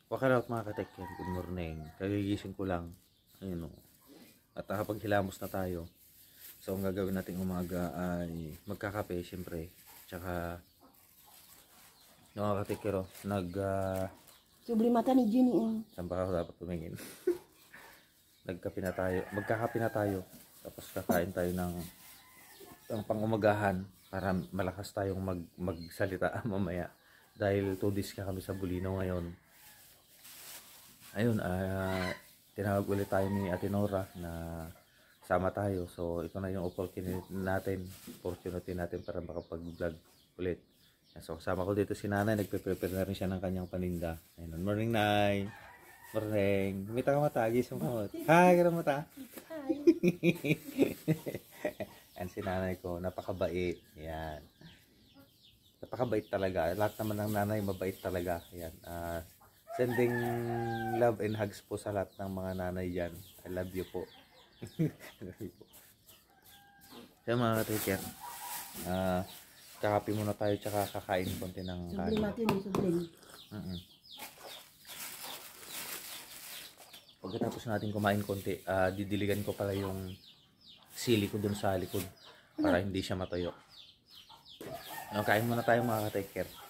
Wakalaot mga ka-take-care, good morning. Kagigising ko lang. Ayun o. At nakapaghilamos na tayo. So ang gagawin natin umaga ay magkakape syempre. Tsaka mga ka-take-care Subli mata ni Jenny. saan ba ako dapat tumingin? Nagkape na tayo. Magkakape na tayo. Tapos kakain tayo ng pang-umagahan para malakas tayong magsalita mamaya. Dahil 2 days ka kami sa Bulino ngayon. Ayun, tinawag ulit tayo ni Ate Nora na sama tayo. So, ito na yung opportunity natin para makapag-vlog ulit. So, kasama ko dito si Nanay. Nagpe-prepare na rin siya ng kanyang paninda. Ayun, morning, Nay. Morning. Kumita ka mata, gising ka mata. Hi, gano'n mata. Hi. Yan si Nanay ko, napakabait. Yan. Napakabait talaga. Lahat naman ng nanay mabait talaga. Yan. Sending love and hugs po sa lahat ng mga nanay dyan. I love you po. Kaya mga ka-take-care, kakape muna tayo tsaka kakain konti ng Subli mata ni subli. Pagkatapos natin kumain konti, didiligan ko pala yung sili ko dun sa likod para hindi siya matuyo. Kain muna tayo mga ka-take-care.